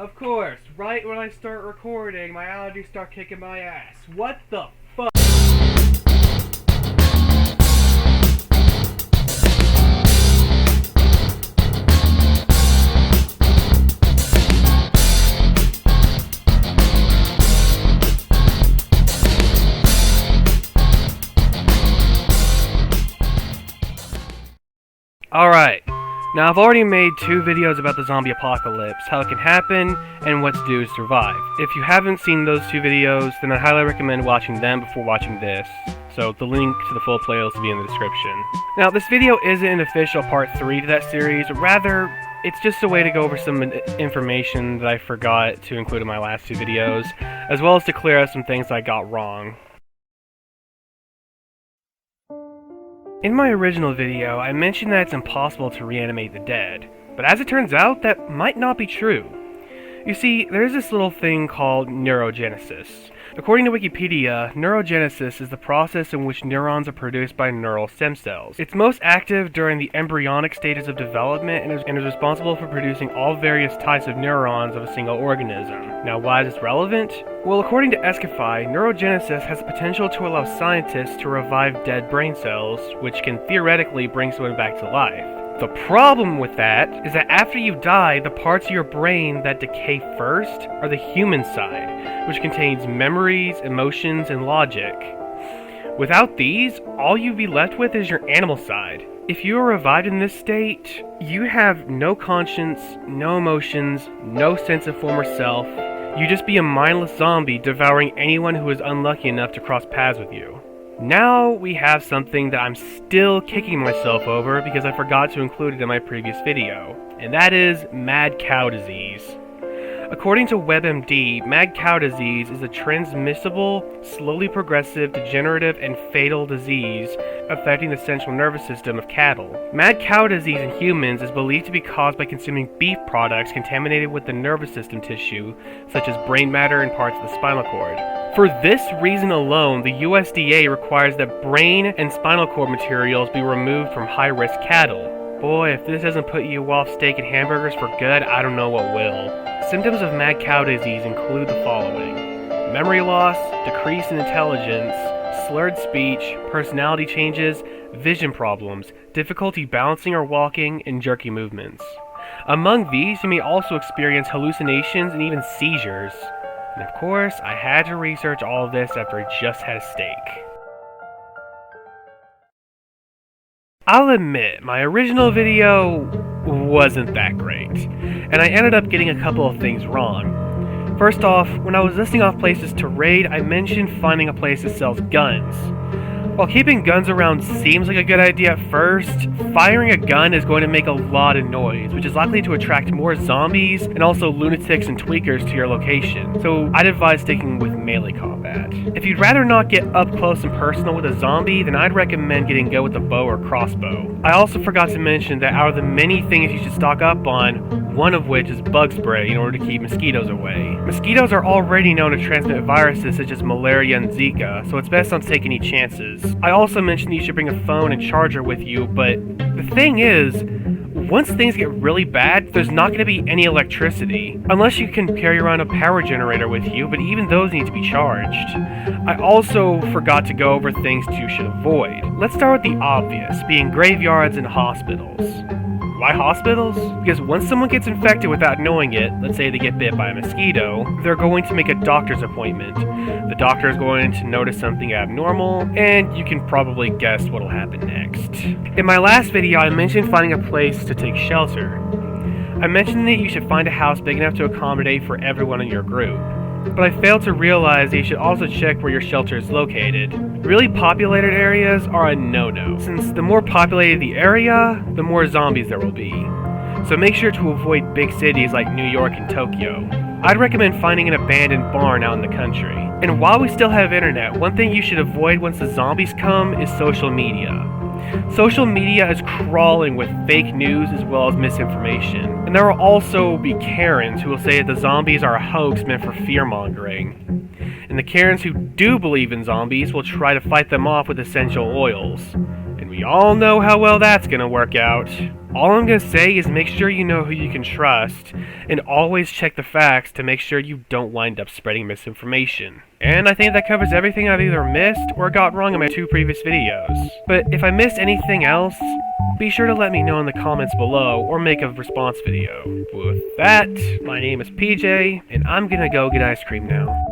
Of course, right when I start recording, my allergies start kicking my ass. What the fuck? Alright, now I've already made 2 videos about the zombie apocalypse, how it can happen, and what to do to survive. If you haven't seen those 2 videos, then I highly recommend watching them before watching this, so the link to the full playlist will be in the description. Now, this video isn't an official part 3 to that series, rather, it's just a way to go over some information that I forgot to include in my last 2 videos, as well as to clear up some things I got wrong. In my original video, I mentioned that it's impossible to reanimate the dead, but as it turns out, that might not be true. You see, there's this little thing called neurogenesis. According to Wikipedia, neurogenesis is the process in which neurons are produced by neural stem cells. It's most active during the embryonic stages of development and is responsible for producing all various types of neurons of a single organism. Now, why is this relevant? Well, according to Escoffier, neurogenesis has the potential to allow scientists to revive dead brain cells, which can theoretically bring someone back to life. The problem with that is that after you die, the parts of your brain that decay first are the human side, which contains memories, emotions, and logic. Without these, all you'd be left with is your animal side. If you are revived in this state, you have no conscience, no emotions, no sense of former self. You just be a mindless zombie devouring anyone who is unlucky enough to cross paths with you. Now we have something that I'm still kicking myself over because I forgot to include it in my previous video, and that is mad cow disease. According to WebMD, mad cow disease is a transmissible, slowly progressive, degenerative, and fatal disease affecting the central nervous system of cattle. Mad cow disease in humans is believed to be caused by consuming beef products contaminated with the nervous system tissue, such as brain matter and parts of the spinal cord. For this reason alone, the USDA requires that brain and spinal cord materials be removed from high-risk cattle. Boy, if this doesn't put you off steak and hamburgers for good, I don't know what will. Symptoms of mad cow disease include the following: memory loss, decrease in intelligence, slurred speech, personality changes, vision problems, difficulty balancing or walking, and jerky movements. Among these, you may also experience hallucinations and even seizures. And of course, I had to research all of this after I just had a steak. I'll admit, my original video wasn't that great, and I ended up getting a couple of things wrong. First off, when I was listing off places to raid, I mentioned finding a place that sells guns. While keeping guns around seems like a good idea at first, firing a gun is going to make a lot of noise, which is likely to attract more zombies and also lunatics and tweakers to your location, so I'd advise sticking with melee combat. If you'd rather not get up close and personal with a zombie, then I'd recommend getting go with a bow or crossbow. I also forgot to mention that out of the many things you should stock up on, one of which is bug spray in order to keep mosquitoes away. Mosquitoes are already known to transmit viruses such as malaria and Zika, so it's best not to take any chances. I also mentioned that you should bring a phone and charger with you, but the thing is, once things get really bad, there's not going to be any electricity, unless you can carry around a power generator with you, but even those need to be charged. I also forgot to go over things you should avoid. Let's start with the obvious, being graveyards and hospitals. Why hospitals? Because once someone gets infected without knowing it, let's say they get bit by a mosquito, they're going to make a doctor's appointment. The doctor is going to notice something abnormal, and you can probably guess what'll happen next. In my last video, I mentioned finding a place to take shelter. I mentioned that you should find a house big enough to accommodate for everyone in your group. But I failed to realize that you should also check where your shelter is located. Really populated areas are a no-no, since the more populated the area, the more zombies there will be. So make sure to avoid big cities like New York and Tokyo. I'd recommend finding an abandoned barn out in the country. And while we still have internet, one thing you should avoid once the zombies come is social media. Social media is crawling with fake news as well as misinformation. And there will also be Karens who will say that the zombies are a hoax meant for fear-mongering. And the Karens who do believe in zombies will try to fight them off with essential oils. And we all know how well that's gonna work out. All I'm gonna say is make sure you know who you can trust, and always check the facts to make sure you don't wind up spreading misinformation. And I think that covers everything I've either missed or got wrong in my 2 previous videos. But if I missed anything else, be sure to let me know in the comments below or make a response video. With that, my name is PJ, and I'm gonna go get ice cream now.